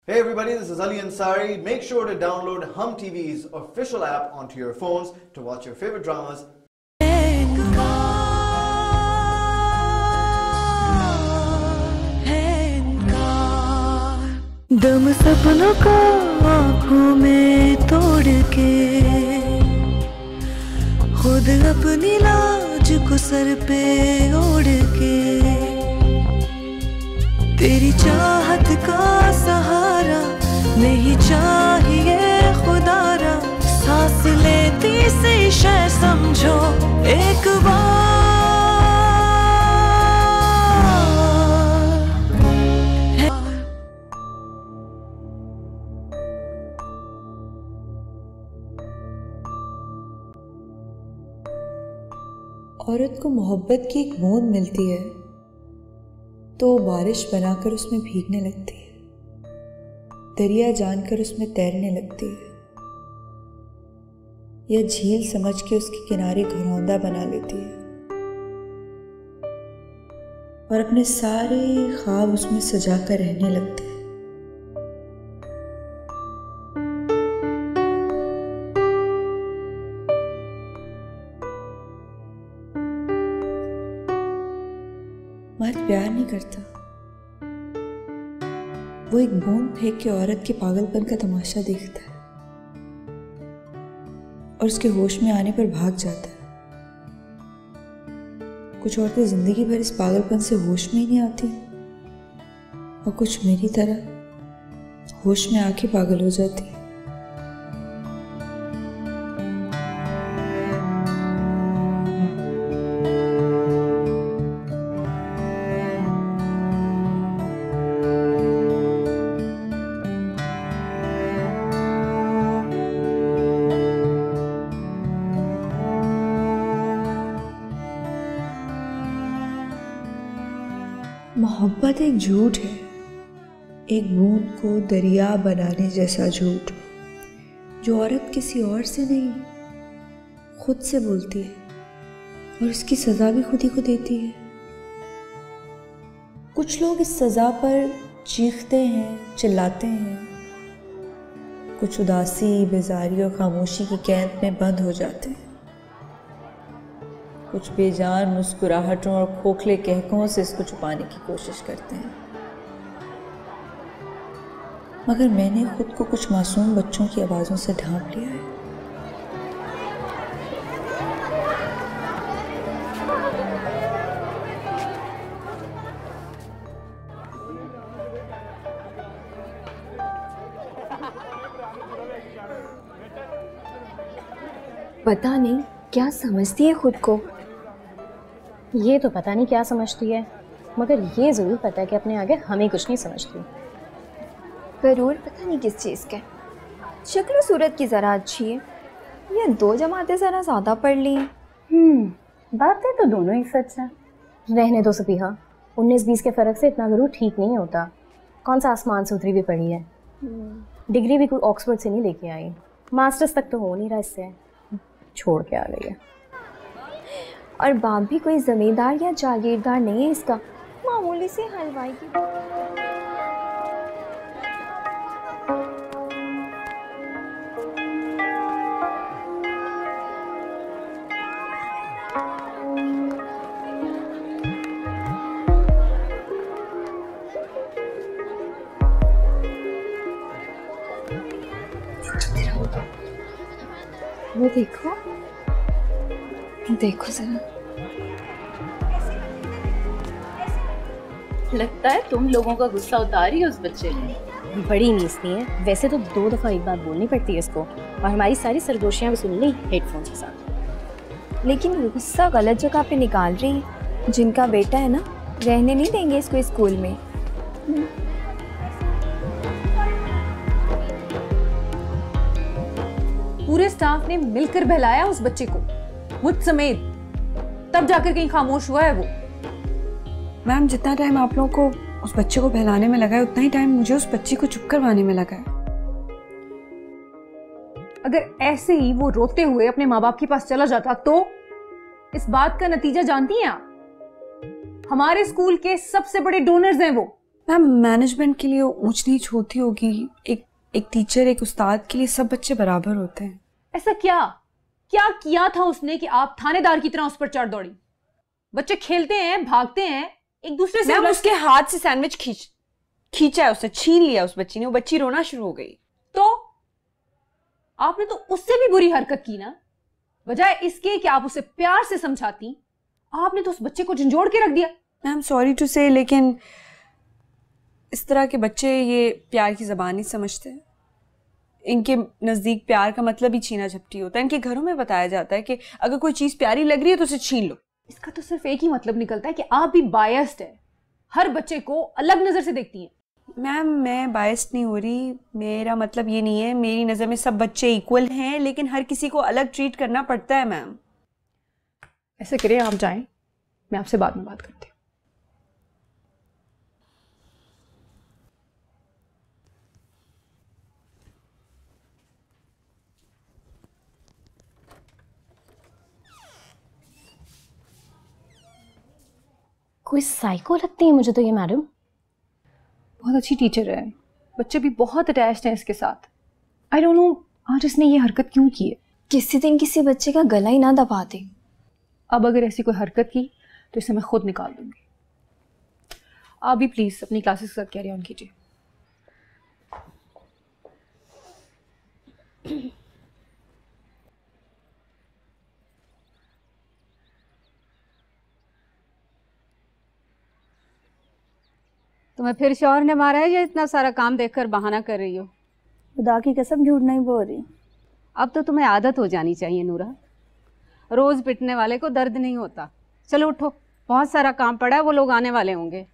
Hey everybody, this is Ali Ansari. Make sure to download Hum TV's official app onto your phones to watch your favorite dramas. दम सपनों का आँखों में तोड़ के खुद अपनी लाज को सर पे ओढ़ के तेरी चाहत का सहारा नहीं चाहिए खुदारा सांस लेती सी शय समझो एक बार औरत को मोहब्बत की एक बूंद मिलती है तो वो बारिश बनाकर उसमें भीगने लगती है, दरिया जानकर उसमें तैरने लगती है या झील समझ के उसके किनारे घरौंदा बना लेती है और अपने सारे ख्वाब उसमें सजा कर रहने लगती है। मर्द प्यार नहीं करता, वो एक बूंद फेंक के औरत के पागलपन का तमाशा देखता है और उसके होश में आने पर भाग जाता है। कुछ औरतें जिंदगी भर इस पागलपन से होश में ही नहीं आती और कुछ मेरी तरह होश में आके पागल हो जाती है। मोहब्बत एक झूठ है, एक बूंद को दरिया बनाने जैसा झूठ जो औरत किसी और से नहीं खुद से बोलती है और उसकी सज़ा भी खुद ही को देती है। कुछ लोग इस सज़ा पर चीखते हैं, चिल्लाते हैं, कुछ उदासी, बेजारी और खामोशी की कैद में बंद हो जाते हैं, कुछ बेजान मुस्कुराहटों और खोखले कहकों से इसको छुपाने की कोशिश करते हैं। मगर मैंने खुद को कुछ मासूम बच्चों की आवाज़ों से ढांप लिया है। पता नहीं क्या समझती है खुद को। ये तो पता नहीं क्या समझती है, मगर ये ज़रूर पता है कि अपने आगे हमें कुछ नहीं समझती। गरूर पता नहीं किस चीज़ का। शक्ल सूरत की ज़रा अच्छी है या दो जमातें ज़रा ज़्यादा पढ़ ली हैं। बातें तो दोनों ही सच है। रहने दो सफीहा, 19-20 के फ़र्क से इतना गरूर ठीक नहीं होता। कौन सा आसमान से उतरी भी पड़ी है। डिग्री भी कोई ऑक्सफोर्ड से नहीं लेके आई, मास्टर्स तक तो हो नहीं रहा, इससे छोड़ के आ गई है। और बाप भी कोई ज़मींदार या जागीरदार नहीं है इसका, मामूली से हलवाई की। वो देखो, देखो जरा। लगता है तुम लोगों का गुस्सा उतारी है उस बच्चे ने। बड़ी नीचती है, वैसे तो 2 दफ़ा एक बात बोलनी पड़ती है इसको, और हमारी सारी सरगोशियाँ भी सुन ली हेडफोन के साथ। लेकिन गुस्सा गलत जगह पे निकाल रही है। जिनका बेटा है ना, रहने नहीं देंगे इसको स्कूल में। पूरे स्टाफ ने मिलकर बहलाया उस बच्चे को, मुझ समेत, तब जाकर कहीं खामोश हुआ है वो। मैम, जितना टाइम आप लोगों को उस बच्चे को बहलाने में लगा है उतना ही टाइम मुझे उस बच्ची को चुप करवाने में लगा है। अगर ऐसे ही वो रोते हुए अपने माँ बाप के पास चला जाता तो इस बात का नतीजा जानती हैं आप? हमारे स्कूल के सबसे बड़े डोनर्स हैं वो, मैम मैनेजमेंट के लिए ऊंच नीच होती होगी, एक टीचर एक उस्ताद के लिए सब बच्चे बराबर होते हैं। ऐसा क्या क्या किया था उसने कि आप थानेदार की तरह उस पर चढ़ दौड़ी? बच्चे खेलते हैं, भागते हैं, एक दूसरे से। मैम उसके हाथ से सैंडविच खींचा है उसने, छीन लिया उस बच्ची ने, वो बच्ची रोना शुरू हो गई। तो आपने तो उससे भी बुरी हरकत की ना। बजाय इसके कि आप उसे प्यार से समझाती, आपने तो उस बच्चे को झंझोड़ के रख दिया। मैम सॉरी टू से, लेकिन इस तरह के बच्चे ये प्यार की ज़बान नहीं समझते। इनके नज़दीक प्यार का मतलब ही छीना झपटी होता है। इनके घरों में बताया जाता है कि अगर कोई चीज़ प्यारी लग रही है तो उसे छीन लो। इसका तो सिर्फ एक ही मतलब निकलता है कि आप भी बायस्ड है, हर बच्चे को अलग नजर से देखती हैं। मैम मैं बायस्ड नहीं हो रही, मेरा मतलब ये नहीं है। मेरी नज़र में सब बच्चे इक्वल हैं, लेकिन हर किसी को अलग ट्रीट करना पड़ता है। मैम ऐसे करिए, आप जाएं, मैं आपसे बाद में बात करती हूँ। कोई साइको लगती है मुझे तो ये मैडम। बहुत अच्छी टीचर है, बच्चे भी बहुत अटैच्ड हैं इसके साथ। आई डोंट नो आज इसने ये हरकत क्यों की है। किसी दिन किसी बच्चे का गला ही ना दबा दे। अब अगर ऐसी कोई हरकत की तो इसे मैं खुद निकाल दूंगी। आप भी प्लीज अपनी क्लासेस के साथ कैरी ऑन कीजिए। तुम्हें फिर शौहर ने मारा है या इतना सारा काम देखकर बहाना कर रही हो? खुदा की कसम झूठ नहीं बोल रही। अब तो तुम्हें आदत हो जानी चाहिए नूरा, रोज पिटने वाले को दर्द नहीं होता। चलो उठो, बहुत सारा काम पड़ा है, वो लोग आने वाले होंगे।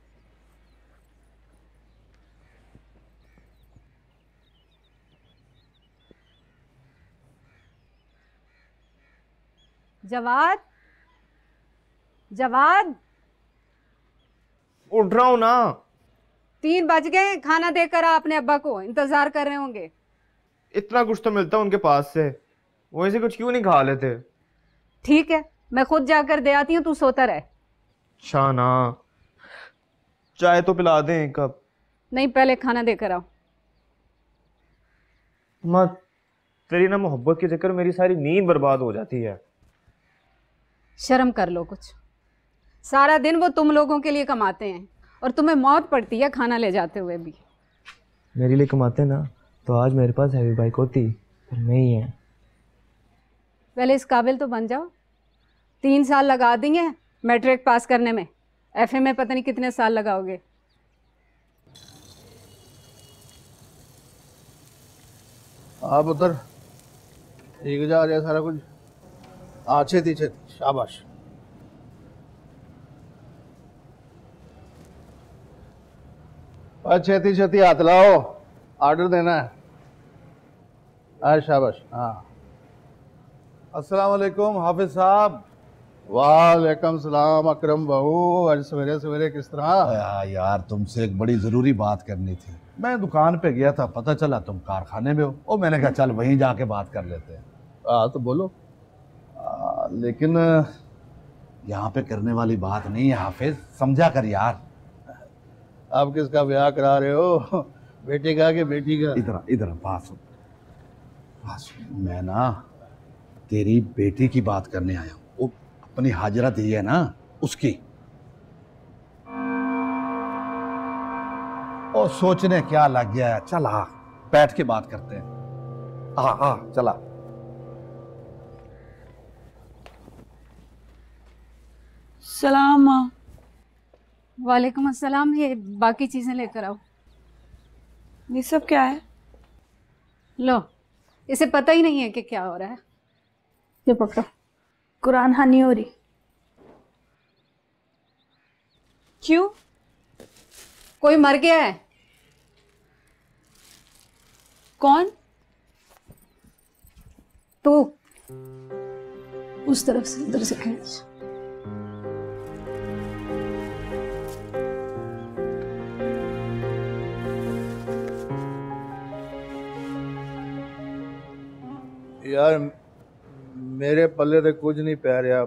जवाद, जवाद, उठ रहा हूं ना। 3 बज गए, खाना देकर आ अपने अब्बा को, इंतजार कर रहे होंगे। इतना कुछ तो मिलता उनके पास से, वहीं से कुछ क्यों नहीं खा लेते? ठीक है, मैं खुद जाकर दे आती हूँ, तू सोता रह। अच्छा ना, चाय तो पिला दें एक कप। नहीं, पहले खाना देकर आओ। माँ तेरी ना मोहब्बत के चक्कर मेरी सारी नींद बर्बाद हो जाती है। शर्म कर लो कुछ, सारा दिन वो तुम लोगों के लिए कमाते हैं और तुम्हें मौत पड़ती है खाना ले जाते हुए भी। मेरे लिए कमाते ना तो आज मेरे पास हैवी बाइक होती, पर नहीं है। पहले इस काबिल तो बन जाओ। 3 साल लगा देंगे मैट्रिक पास करने में, एफए में पता नहीं कितने साल लगाओगे। आप उधर ठीक जा रहा है सारा कुछ। छेती छेती, शाबाश। छेती छेती हाथ लाओ, ऑर्डर देना है। शाबाश। हाँ, अस्सलाम वालेकुम हाफिज साहब। वालेकुम सलाम अकरम बहू। आज सवेरे सवेरे किस तरह? यार तुमसे एक बड़ी ज़रूरी बात करनी थी। मैं दुकान पे गया था, पता चला तुम कारखाने में हो, और मैंने कहा चल वहीं जाके बात कर लेते हैं। तो बोलो। लेकिन यहाँ पे करने वाली बात नहीं है हाफिज, समझा कर यार। आप किसका ब्याह करा रहे हो, बेटे का कि बेटी का? इधर इधर बात सुन। मैं ना तेरी बेटी की बात करने आया हूँ, वो अपनी हाजिरा दी है ना उसकी। और सोचने क्या लग गया है, चल हाँ बैठ के बात करते हैं। हाँ हाँ चला। सलाम माँ। वालेकुम अस्सलाम। ये बाकी चीज़ें लेकर आओ। ये सब क्या है? लो, इसे पता ही नहीं है कि क्या हो रहा है। ये पकड़ो, कुरान हानि हो रही। क्यों? कोई मर गया है? कौन? तू। उस तरफ से, इधर से खींच। यार मेरे पल्ले तो कुछ नहीं पै रहा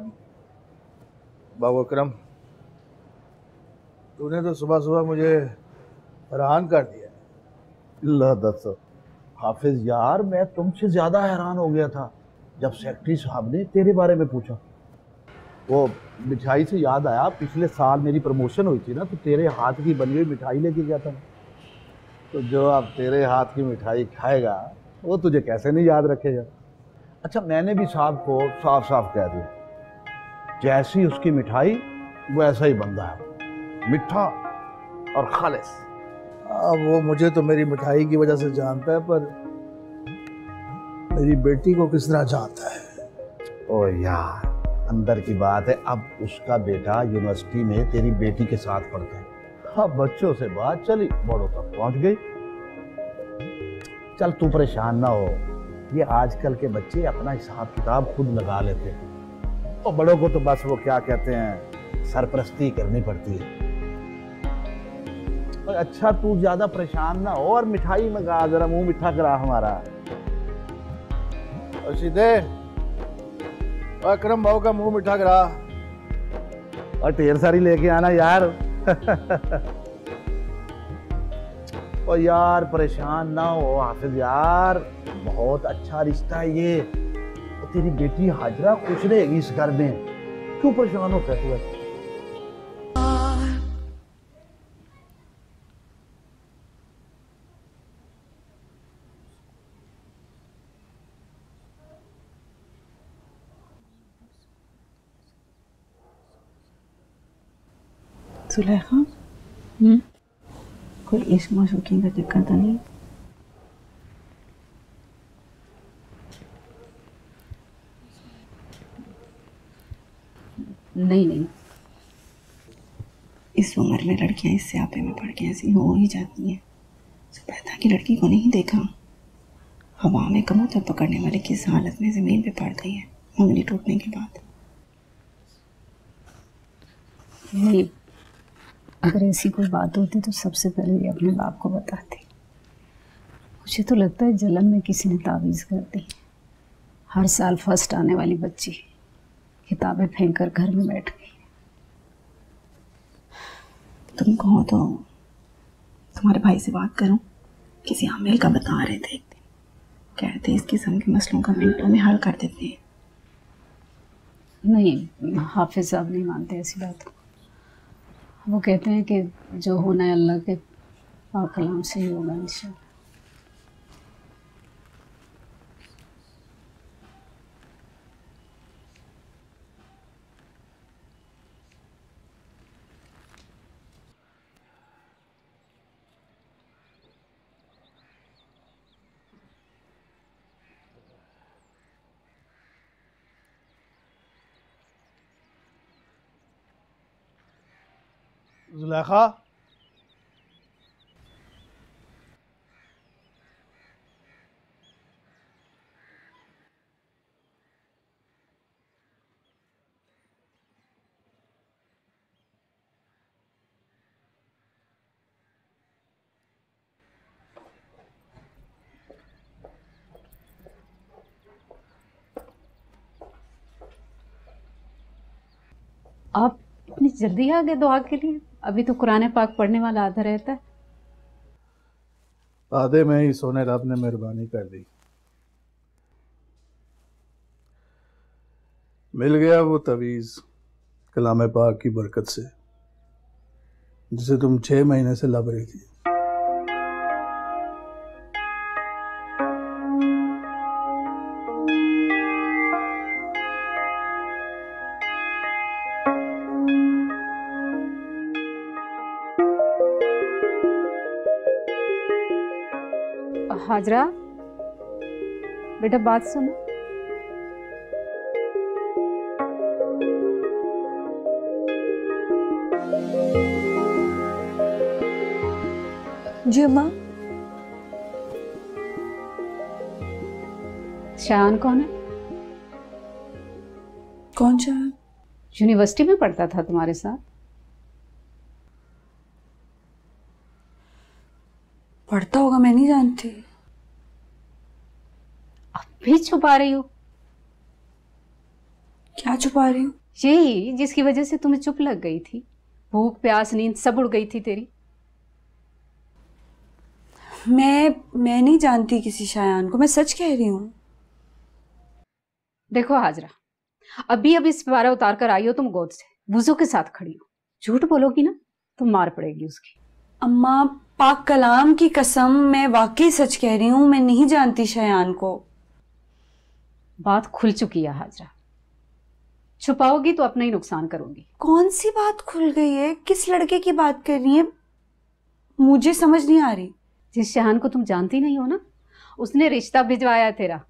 बाबू अकरम। तूने तो सुबह सुबह मुझे हैरान कर दिया। ला दस हाफिज यार, मैं तुमसे ज्यादा हैरान हो गया था जब सेक्रेटरी साहब ने तेरे बारे में पूछा। वो मिठाई से याद आया, पिछले साल मेरी प्रमोशन हुई थी ना, तो तेरे हाथ की बनी हुई मिठाई लेके गया था। तो जो अब तेरे हाथ की मिठाई खाएगा वो तुझे कैसे नहीं याद रखेगा। अच्छा, मैंने भी साहब को साफ साफ कह दिया, जैसी उसकी मिठाई वैसा ही बंदा है, मिठा और खालिस। वो मुझे तो मेरी मिठाई की वजह से जानता है, पर मेरी बेटी को किस तरह जानता है? ओ यार, अंदर की बात है, अब उसका बेटा यूनिवर्सिटी में तेरी बेटी के साथ पढ़ता है। हाँ, बच्चों से बात चली, बड़ों तक पहुंच गई। चल तू परेशान ना हो, ये आजकल के बच्चे अपना हिसाब किताब खुद लगा लेते हैं, और बड़ों को तो बस वो क्या कहते हैं, सरपरस्ती करनी पड़ती है। और अच्छा, तू ज्यादा परेशान ना हो और मिठाई मंगा, जरा मुंह मीठा करा हमारा। और सीधे अकरम भाव का मुंह मीठा करा, और ढेर सारी लेके आना यार। और यार परेशान ना हो हाफिज यार, बहुत अच्छा रिश्ता है ये, और तेरी बेटी हाजरा खुश रहेगी इस घर में। क्यों परेशान होता है तू? सुलेखा, कोई इश्क मशूकी का चक्कर तो नहीं? नहीं, इस उम्र में लड़कियां इससे आपे में पड़ के ऐसी हो ही जाती हैं। सुबैदा की लड़की को नहीं देखा, हवा में कबूतर पकड़ने वाले किस हालत में जमीन पे पड़ गई है उंगली टूटने के बाद। नहीं, अगर ऐसी कोई बात होती तो सबसे पहले ये अपने बाप को बताती। मुझे तो लगता है जलन में किसी ने तावीज़ कर दी। हर साल फर्स्ट आने वाली बच्ची किताबें फेंक कर घर में बैठ गई। तुम कहो तो तुम्हारे भाई से बात करूं? किसी आमिल का बता रहे थे, कहते इस किस्म के मसलों का मिनटों में हल कर देते हैं। नहीं, हाफिज साहब नहीं मानते ऐसी बात को। वो कहते हैं कि जो होना है अल्लाह के पाक कलाम से ही होगा इंशाअल्लाह। जुलेखा, आप इतनी जल्दी आ गए दुआ के लिए? अभी तो कुरान पाक पढ़ने वाला आधा रहता है। आधे में ही सोने रब ने मेहरबानी कर दी, मिल गया वो तवीज़ कलाम पाक की बरकत से, जिसे तुम 6 महीने से लब रही थी। हाजरा, बेटा बात सुनो। जी अम्मा। शान कौन है? कौन शान? यूनिवर्सिटी में पढ़ता था तुम्हारे साथ। पढ़ता होगा, मैं नहीं जानती। भी छुपा रही हो? क्या छुपा रही हूँ? यही जिसकी वजह से तुम्हें चुप लग गई थी। भूख प्यास नींद सब उड़ गई थी तेरी। मैं नहीं जानती किसी शायान को, मैं सच कह रही हूँ। देखो हाजरा, अभी इस बारह उतार कर आई हो तुम गोद से, वुजू के साथ खड़ी हो, झूठ बोलोगी ना तो मार पड़ेगी उसकी। अम्मा पाक कलाम की कसम, मैं वाकई सच कह रही हूँ, मैं नहीं जानती शायान को। बात खुल चुकी है हाजरा, छुपाओगी तो अपना ही नुकसान करोगी। कौन सी बात खुल गई है? किस लड़के की बात कर रही है? मुझे समझ नहीं आ रही। जिस शहान को तुम जानती नहीं हो ना, उसने रिश्ता भिजवाया है तेरा।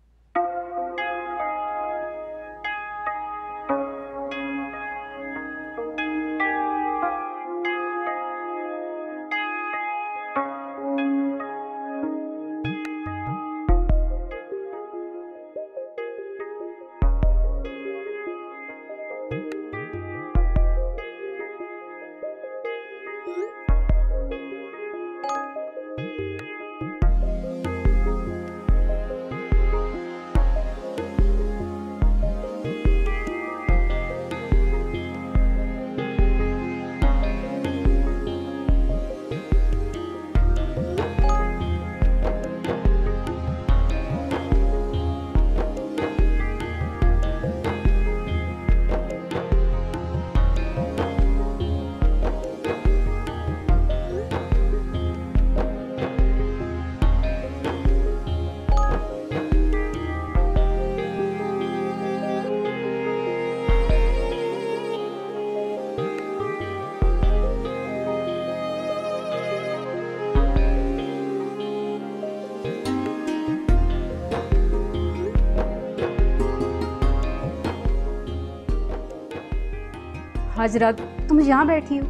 हाजरा, तुम यहाँ बैठी हो,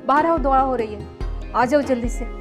बाहर आओ, दुआ हो रही है, आ जाओ जल्दी से।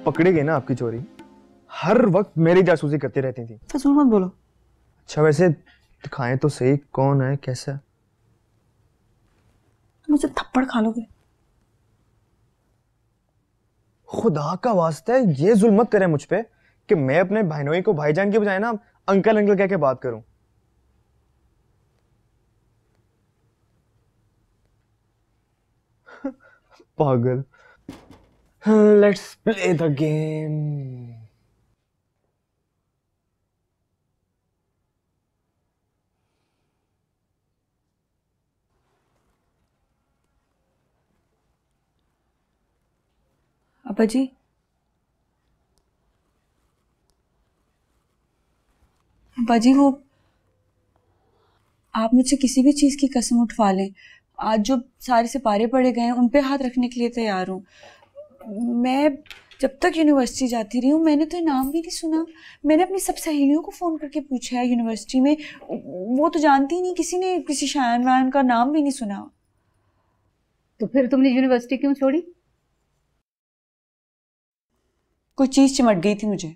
पकड़ी गई ना आपकी चोरी, हर वक्त मेरी जासूसी करती रहती थी। फजूल मत बोलो। अच्छा वैसे दिखाएं तो सही, कौन है, कैसा? मुझे थप्पड़ खा लोगे। खुदा का वास्ता है, ये जुल्म मत करें मुझ पे कि मैं अपने भाईनोई को भाईजान के बजाय ना अंकल अंकल कह के बात करूं। पागल। Let's play the game. अब्बा जी, अब्बा जी, वो आप मुझसे किसी भी चीज़ की कसम उठवा लें, आज जो सारे सिपारे पड़े गए हैं उन पे हाथ रखने के लिए तैयार हूँ। मैं जब तक यूनिवर्सिटी जाती रही हूँ मैंने तो नाम भी नहीं सुना। मैंने अपनी सब सहेलियों को फ़ोन करके पूछा है यूनिवर्सिटी में, वो तो जानती ही नहीं, किसी ने किसी शायान वायान का नाम भी नहीं सुना। तो फिर तुमने यूनिवर्सिटी क्यों छोड़ी? कोई चीज़ चिमट गई थी मुझे,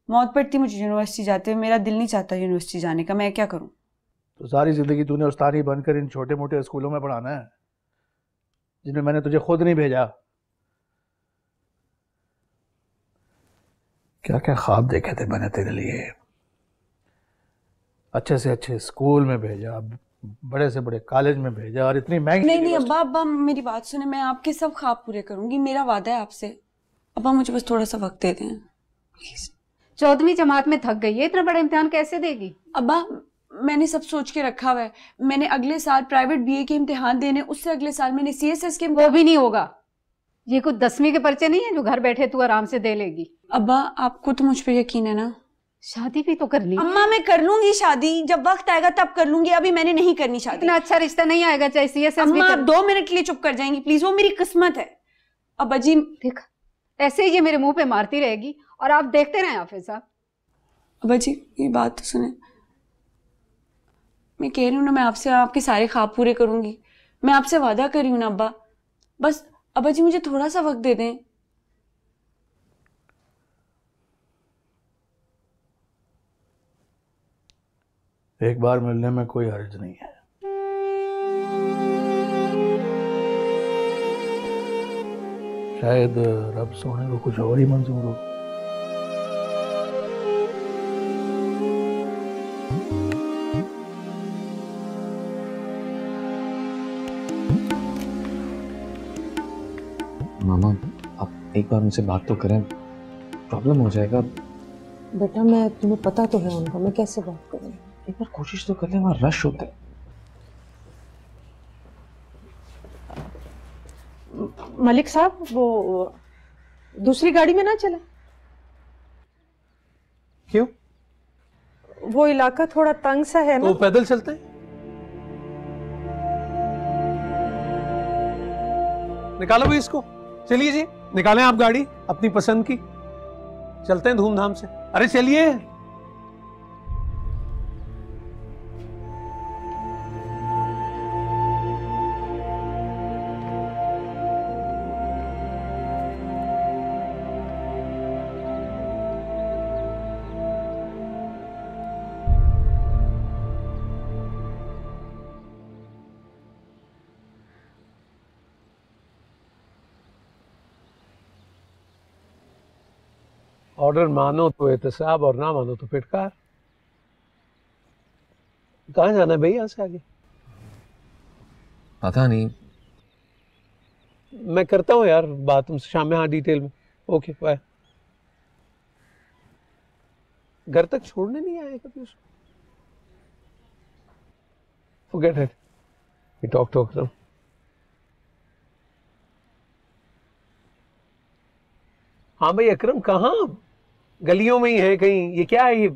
मौत पड़ती मुझे यूनिवर्सिटी जाते हुए। मेरा दिल नहीं चाहता यूनिवर्सिटी जाने का, मैं क्या करूं? तो सारी जिंदगी तूने उस्तादी बनकर इन छोटे मोटे स्कूलों में पढ़ाना है जिनमें मैंने तुझे खुद नहीं भेजा। क्या क्या ख्वाब देखे थे मैंने तेरे लिए, अच्छे से अच्छे स्कूल में भेजा, बड़े से बड़े कॉलेज में भेजा, और इतनी महंगी। नहीं अब्बा, अब्बा मेरी बात सुने, मैं आपके सब ख्वाब पूरे करूंगी, मेरा वादा है आपसे। अब्बा मुझे बस थोड़ा सा वक्त दे दें प्लीज। 14वीं जमात में थक गई है, इतना बड़ा इम्तिहान कैसे देगी? अब्बा मैंने सब सोच के रखा हुआ है। मैंने अगले साल प्राइवेट बीए के इम्तिहान देने, उससे अगले साल मैंने सीएसएस के। वो भी नहीं होगा। ये कुछ 10वीं के पर्चे नहीं है जो घर बैठे तू आराम से दे लेगी। अब्बा आपको तो मुझ पे यकीन है ना? शादी भी तो कर ली। अम्मा मैं कर लूंगी शादी, जब वक्त आएगा तब कर लूंगी, अभी मैंने नहीं करनी शादी। इतना अच्छा रिश्ता नहीं आएगा चाहे सीएसएस भी। अम्मा आप 2 मिनट के लिए चुप कर जाएंगी प्लीज, वो मेरी किस्मत है। अब अजी देख ऐसे ही ये मेरे मुंह पे मारती रहेगी और आप देखते रहे हाफिज साहब। अब अजी ये बात तो सुने, मैं कह रही हूँ ना, मैं आपसे आपके सारे ख्वाब पूरे करूंगी, मैं आपसे वादा कर रही हूँ ना अब्बा। बस अब्बा जी मुझे थोड़ा सा वक्त दे दें। एक बार मिलने में कोई हर्ज नहीं है। शायद रब सोने को कुछ और ही मंजूर हो। मामा आप एक बार मुझसे बात तो करें, प्रॉब्लम हो जाएगा। बेटा मैं, तुम्हें पता तो है उनका, मैं कैसे बात करूँ? एक बार कोशिश तो कर ले, वहाँ रश होता है। मलिक साहब वो दूसरी गाड़ी में ना चले? क्यों? वो इलाका थोड़ा तंग सा है ना। तो पैदल चलते हैं। निकालो भी इसको, चलिए जी निकालें आप गाड़ी अपनी पसंद की, चलते हैं धूमधाम से। अरे चलिए। ऑर्डर मानो तो एहतसाब और ना मानो तो फिटकार। कहाँ जाना है भाई यहाँ से आगे? पता नहीं, मैं करता हूँ यार बात तुमसे शाम में, हाँ डिटेल में। Okay bye. घर तक छोड़ने नहीं आए कभी उसको? Forget it, we talk now. हाँ भाई अकरम कहाँ? गलियों में ही है कहीं? ये क्या है ये?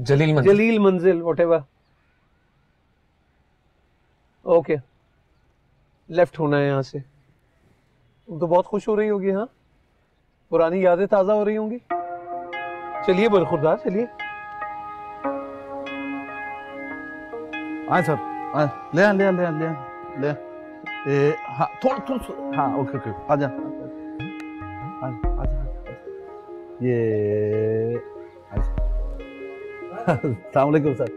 जलील मंजिल व्हाटएवर। ओके लेफ्ट होना है यहाँ से। तुम तो बहुत खुश हो रही होगी, हाँ पुरानी यादें ताजा हो रही होंगी। चलिए बरखुरदार चलिए। आए सर, आए ले ले ले ले ले। हाँ थोड़ा हाँ ओके ओके आजा आजा। ये अस्सलाम वालेकुम सर।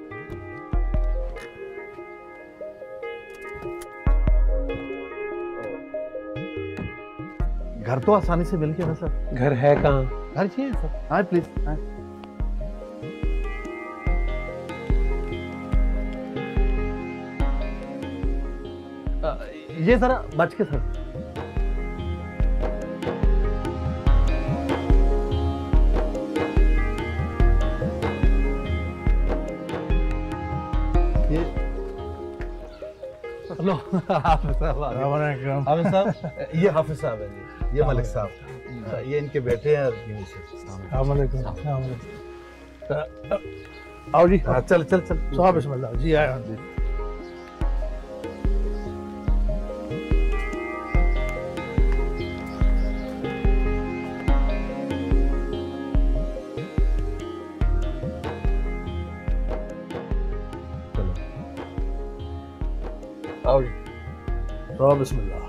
घर तो आसानी से मिल गया ना सर? घर है कहाँ? घर चाहिए सर, आए प्लीज आए। ये जरा बच के सर। लो हाफिज साहब, ये हाफिज साहब है जी, ये मलिक साहब, ये इनके बेटे हैं। आओ जी, चल चल चल साहब बिस्मिल्लाह जी। आया जी। आओ जी, तो बिस्मिल्लाह।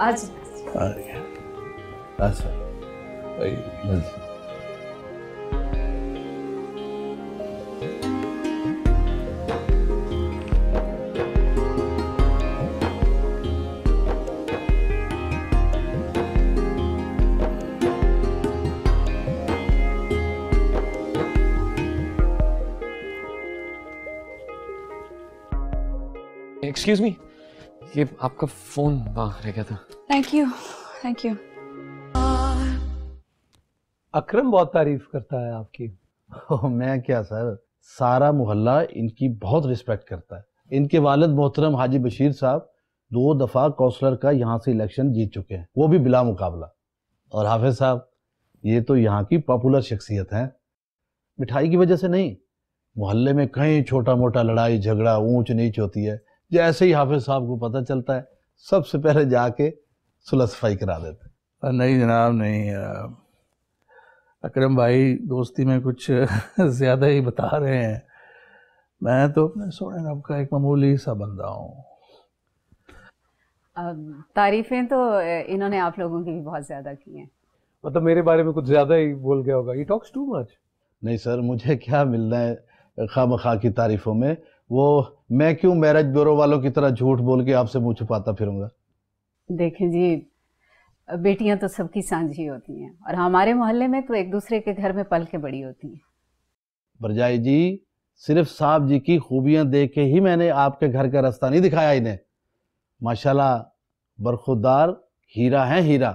आज अच्छा भाई एक्सक्यूज मी, ये आपका फोन वहां रह गया था। Thank you, thank you. Akram बहुत तारीफ करता है आपकी। मैं क्या सर, सारा मोहल्ला इनकी बहुत रिस्पेक्ट करता है। इनके वालिद मोहतरम हाजी बशीर साहब 2 दफा काउंसलर का यहाँ से इलेक्शन जीत चुके हैं, वो भी बिला मुकाबला। और हाफिज साहब ये तो यहाँ की पॉपुलर शख्सियत हैं। मिठाई की वजह से नहीं, मोहल्ले में कहीं छोटा मोटा लड़ाई झगड़ा ऊंच नीच होती है, जैसे ही हाफिज साहब को पता चलता है सबसे पहले जाके सुलह सफाई करा देते हैं। नहीं जनाब, नहीं। अकरम भाई दोस्ती में कुछ ज़्यादा ही बता रहे हैं। मैं तो अपने सोने रब का एक मामूली सा बंदा हूँ। तारीफें तो इन्होंने आप लोगों की भी बहुत ज़्यादा की हैं। मतलब मेरे बारे में कुछ ज़्यादा ही बोल गया होगा। He talks too much। नहीं सर, मुझे क्या मिलना है खामखा की तारीफों में। वो मैं क्यों मैरिज ब्यूरो वालों की तरह झूठ बोल के आपसे मुंह छुपाता फिरूंगा। देखें जी, बेटियां तो सबकी सांझी होती हैं और हमारे मोहल्ले में तो एक दूसरे के घर में पल के बड़ी होती हैं। बरजाई जी, सिर्फ साहब जी की खूबियां देख के ही मैंने आपके घर का रास्ता नहीं दिखाया इन्हें। माशाल्लाह बरखुरदार हीरा है, हीरा।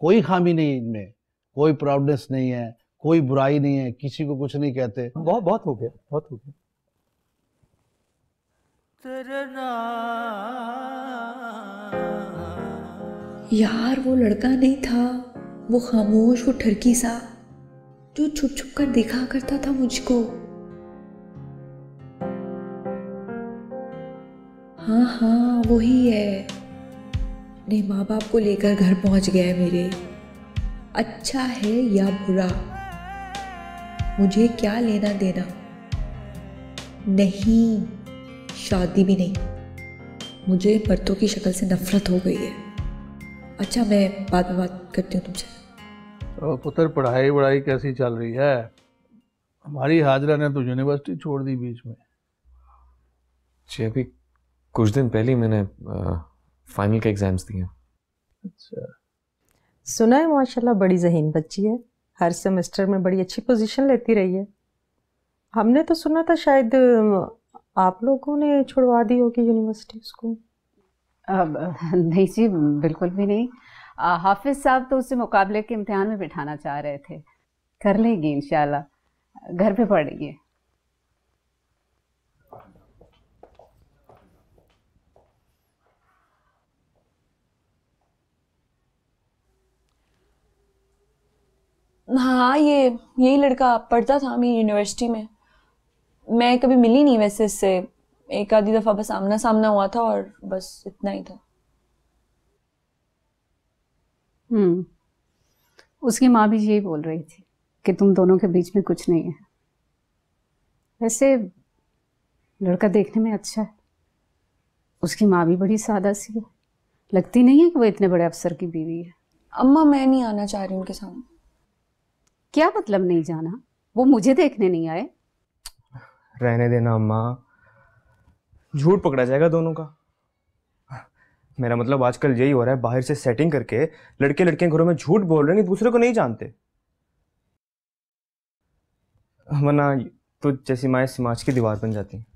कोई खामी नहीं इनमें, कोई प्राउडनेस नहीं है, कोई बुराई नहीं है, किसी को कुछ नहीं कहते। बहुत बहुत हो गया, बहुत हो गया। यार वो लड़का नहीं था, वो खामोश, वो ठरकी सा जो छुप छुप कर देखा करता था मुझको। हाँ हाँ वही है। अपने माँ बाप को लेकर घर पहुंच गया है मेरे। अच्छा है या बुरा, मुझे क्या लेना देना। नहीं, शादी भी नहीं। मुझे मर्दों की शक्ल से नफरत हो गई है। अच्छा मैं बाद में बात करती हूँ तुमसे। तो पुत्र पढ़ाई वढ़ाई कैसी चल रही है? हमारी हाजरा ने तो यूनिवर्सिटी छोड़ दी बीच में। जी अभी कुछ दिन पहले ही मैंने फाइनल के एग्जाम्स दिए। अच्छा, सुना है माशाल्लाह बड़ी ज़हीन बच्ची है, हर सेमेस्टर में बड़ी अच्छी पोजीशन लेती रही है। हमने तो सुना था शायद आप लोगों ने छुड़वा दी होगी यूनिवर्सिटी उसको। नहीं जी, बिल्कुल भी नहीं। हाफिज साहब तो उसे मुकाबले के इम्तिहान में बिठाना चाह रहे थे। कर लेगी इंशाल्लाह, घर पे पढ़ रही है। हाँ यही लड़का पढ़ता था मेरी यूनिवर्सिटी में। मैं कभी मिली नहीं वैसे इससे, एक आधी दफा बस आमना सामना हुआ था और बस इतना ही था। उसकी माँ भी यही बोल रही थी कि तुम दोनों के बीच में कुछ नहीं है। वैसे लड़का देखने में अच्छा है, उसकी माँ भी बड़ी सादा सी है, लगती नहीं है कि वो इतने बड़े अफसर की बीवी है। अम्मा मैं नहीं आना चाह रही उनके सामने। क्या मतलब नहीं जाना? वो मुझे देखने नहीं आए। रहने देना अम्मा, झूठ पकड़ा जाएगा दोनों का। मेरा मतलब आजकल यही हो रहा है, बाहर से सेटिंग करके लड़के लड़कियां घरों में झूठ बोल रहे हैं, दूसरे को नहीं जानते। वरना तो जैसी माएँ समाज की दीवार बन जाती हैं।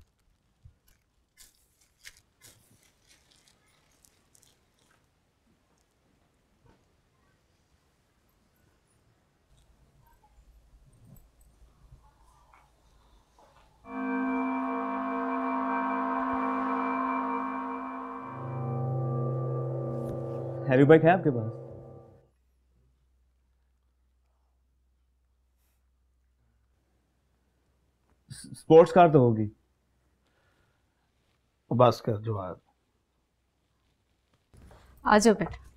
हैवी बाइक है आपके पास? स्पोर्ट्स कार तो होगी। बस कर जवाब। आ जाओ बेटा।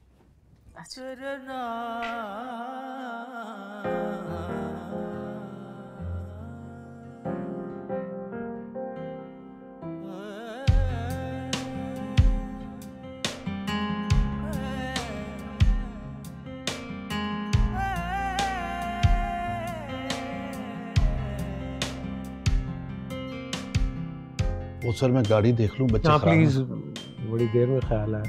वो सर मैं गाड़ी देख लूं, बच्चे हाँ खराब प्लीज, हैं। बड़ी देर में ख्याल है।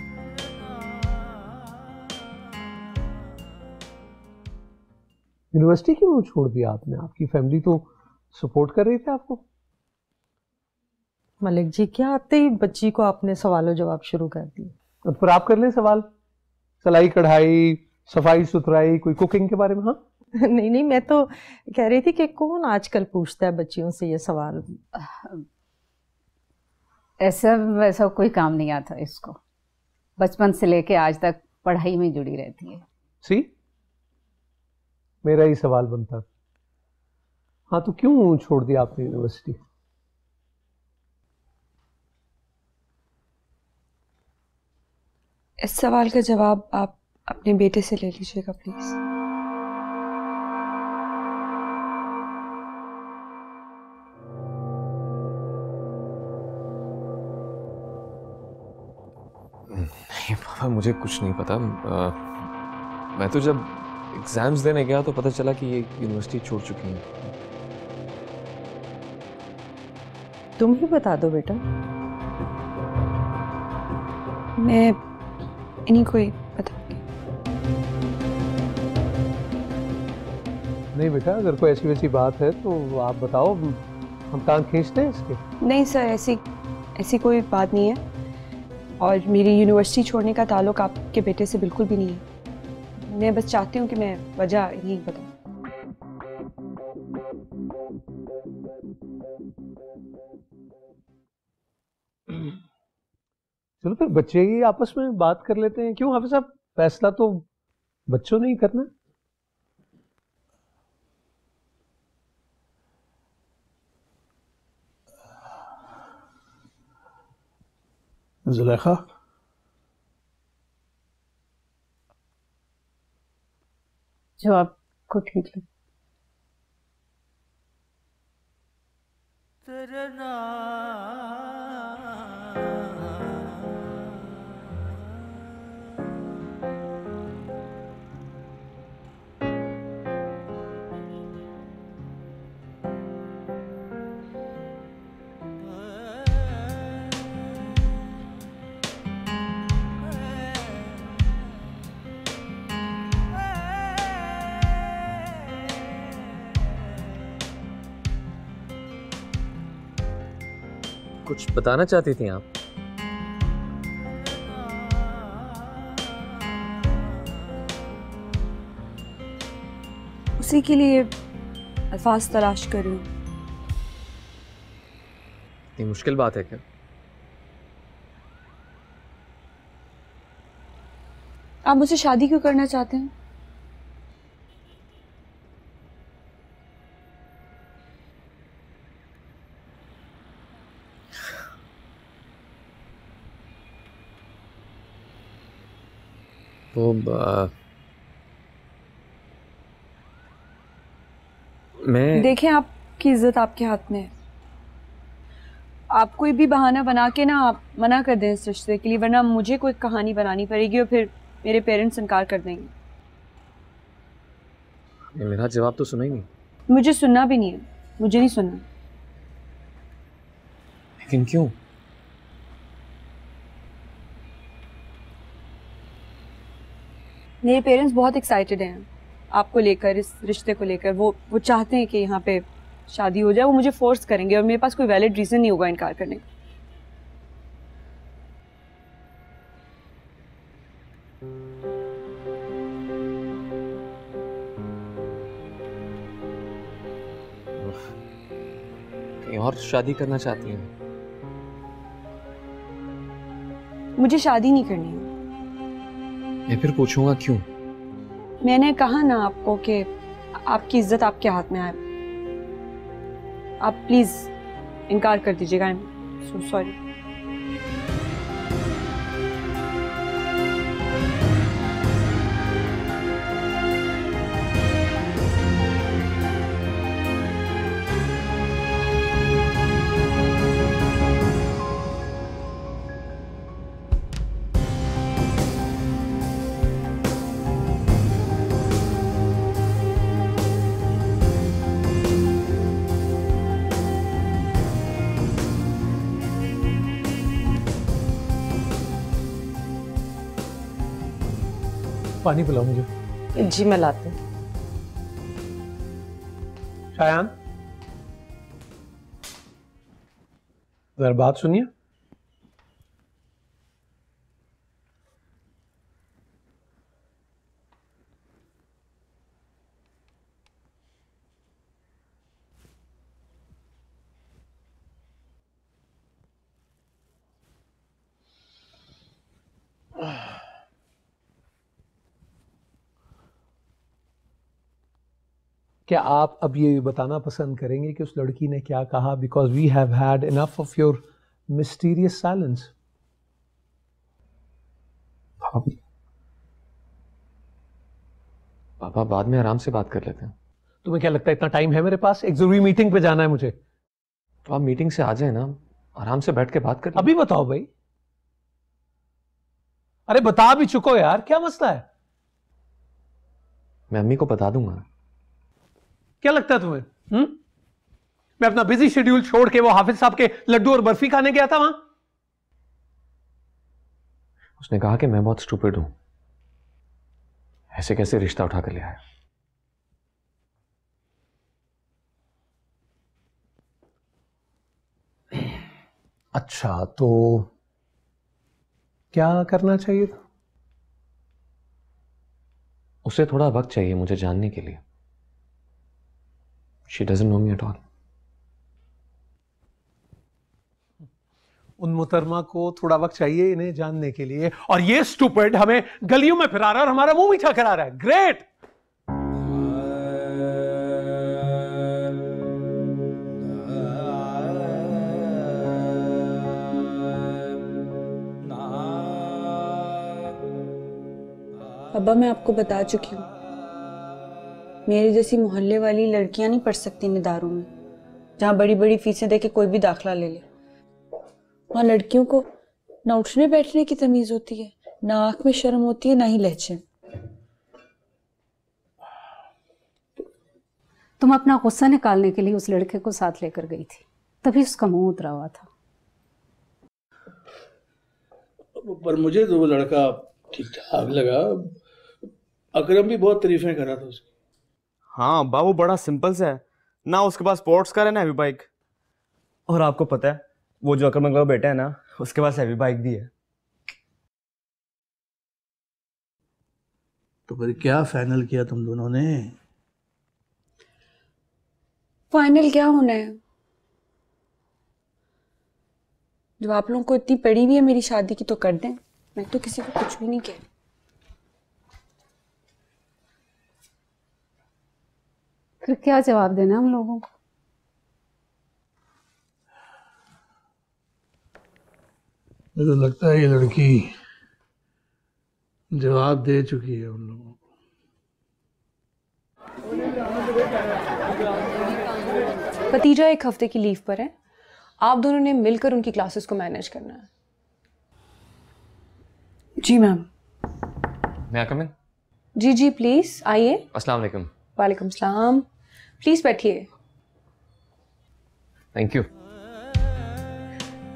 यूनिवर्सिटी क्यों छोड़ दिया आपने? आपकी फैमिली तो सपोर्ट कर रही थी आपको। मलिक जी, क्या आते ही बच्ची को आपने सवालों जवाब शुरू कर दिए। तो फिर आप कर लें सवाल, सिलाई कढ़ाई, सफाई सुथराई, कोई कुकिंग के बारे में। हाँ नहीं नहीं, मैं तो कह रही थी कि कौन आजकल पूछता है बच्चियों से ये सवाल। ऐसा वैसा कोई काम नहीं आता इसको, बचपन से लेके आज तक पढ़ाई में जुड़ी रहती है। सी, मेरा ही सवाल बनता। हाँ, तो क्यों छोड़ दिया आपने यूनिवर्सिटी? इस सवाल का जवाब आप अपने बेटे से ले लीजिएगा प्लीज। नहीं पापा, मुझे कुछ नहीं पता। मैं तो जब एग्जाम्स देने गया तो पता चला कि ये यूनिवर्सिटी छोड़ चुकी है। तुम ही बता दो बेटा। मैं इन्हीं को ही बताऊंगी। नहीं बेटा, अगर कोई ऐसी वैसी बात है तो आप बताओ, हम टांग खींचते हैं इसके। नहीं सर, ऐसी कोई बात नहीं है, और मेरी यूनिवर्सिटी छोड़ने का ताल्लुक आपके बेटे से बिल्कुल भी नहीं है। मैं बस चाहती हूँ कि मैं वजह यही बताऊँ। चलो फिर बच्चे ही आपस में बात कर लेते हैं। क्यों हाफिज साहब, फैसला तो बच्चों ने ही करना। जुलेखा, जो आपको ठीक लगे। कुछ बताना चाहती थी आप? उसी के लिए अल्फाज तलाश कर रही हूँ। इतनी मुश्किल बात है क्या? आप मुझसे शादी क्यों करना चाहते हैं? तो मैं देखें, आपकी इज्जत आपके हाथ में है। आप कोई भी बहाना बना के ना आप मना कर दें इस रिश्ते के लिए, वरना मुझे कोई कहानी बनानी पड़ेगी और फिर मेरे पेरेंट्स इनकार कर देंगे। मेरा जवाब तो सुना ही नहीं। मुझे सुनना भी नहीं है, मुझे नहीं सुनना। लेकिन क्यों? मेरे पेरेंट्स बहुत एक्साइटेड हैं आपको लेकर, इस रिश्ते को लेकर। वो चाहते हैं कि यहाँ पे शादी हो जाए। वो मुझे फोर्स करेंगे और मेरे पास कोई वैलिड रीज़न नहीं होगा इनकार करने का। कहीं और शादी करना चाहती हैं? मुझे शादी नहीं करनी है। मैं फिर पूछूंगा क्यों? मैंने कहा ना आपको कि आपकी इज्जत आपके हाथ में है। आप प्लीज इनकार कर दीजिएगा। I am so sorry. पानी पिलाओ मुझे। जी मैं लाती हूँ। शायान, जरा बात सुनिए। क्या आप अब ये बताना पसंद करेंगे कि उस लड़की ने क्या कहा? Because we have had enough of your mysterious silence. पापा बाद में आराम से बात कर लेते हैं। तुम्हें क्या लगता है इतना टाइम है मेरे पास? एक जरूरी मीटिंग पे जाना है मुझे। तो आप मीटिंग से आ जाए ना, आराम से बैठ के बात कर। अभी बताओ भाई। अरे बता भी चुको यार, क्या मसला है? मैं अम्मी को बता दूंगा। क्या लगता है तुम्हें? मैं अपना बिजी शेड्यूल छोड़ के वो हाफिज साहब के लड्डू और बर्फी खाने गया था वहां। उसने कहा कि मैं बहुत स्टूपिड हूं, ऐसे कैसे रिश्ता उठा कर ले आया। अच्छा, तो क्या करना चाहिए था? उसे थोड़ा वक्त चाहिए मुझे जानने के लिए। She doesn't know me at all. उन मुहतरमा को थोड़ा वक्त चाहिए इन्हें जानने के लिए, और ये स्टूपिड हमें गलियों में फिरा रहा है और हमारा मुंह मीठा करा रहा है। ग्रेट। अब्बा, मैं आपको बता चुकी हूँ, मेरे जैसी मोहल्ले वाली लड़कियां नहीं पढ़ सकती इन इदारों में जहाँ बड़ी बड़ी फीसें दे के कोई भी दाखला ले ले। वहाँ लड़कियों को ना उठने बैठने की तमीज होती है, ना आंख में शर्म होती है, ना ही लहजे। तुम अपना गुस्सा निकालने के लिए उस लड़के को साथ लेकर गई थी, तभी उसका मुंह उतरा हुआ था। पर मुझे तो वो लड़का ठीक ठाक लगा। अकरम भी बहुत तारीफें कर रहा था उसकी। हाँ बाबू, बड़ा सिंपल सा है ना, उसके पास स्पोर्ट्स कार है ना हैवी बाइक। और आपको पता है वो जो अकरम का बेटा है ना, उसके पास हैवी बाइक भी है। तो फिर क्या फाइनल किया तुम दोनों ने? फाइनल क्या होना है? जब आप लोगों को इतनी पड़ी हुई है मेरी शादी की तो कर दें। मैं तो किसी को कुछ भी नहीं कह रही। फिर क्या जवाब देना हम लोगों को? मुझे तो लगता है ये लड़की जवाब दे चुकी है उन लोगों को। भतीजा एक हफ्ते की लीव पर है, आप दोनों ने मिलकर उनकी क्लासेस को मैनेज करना है। जी मैम। मैं आ कम इन? जी जी प्लीज आइए। अस्सलाम वालेकुम। वालेकुम सलाम। प्लीज बैठिए। Thank you.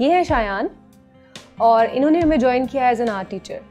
ये है शायान और इन्होंने हमें ज्वाइन किया एज एन आर्ट टीचर।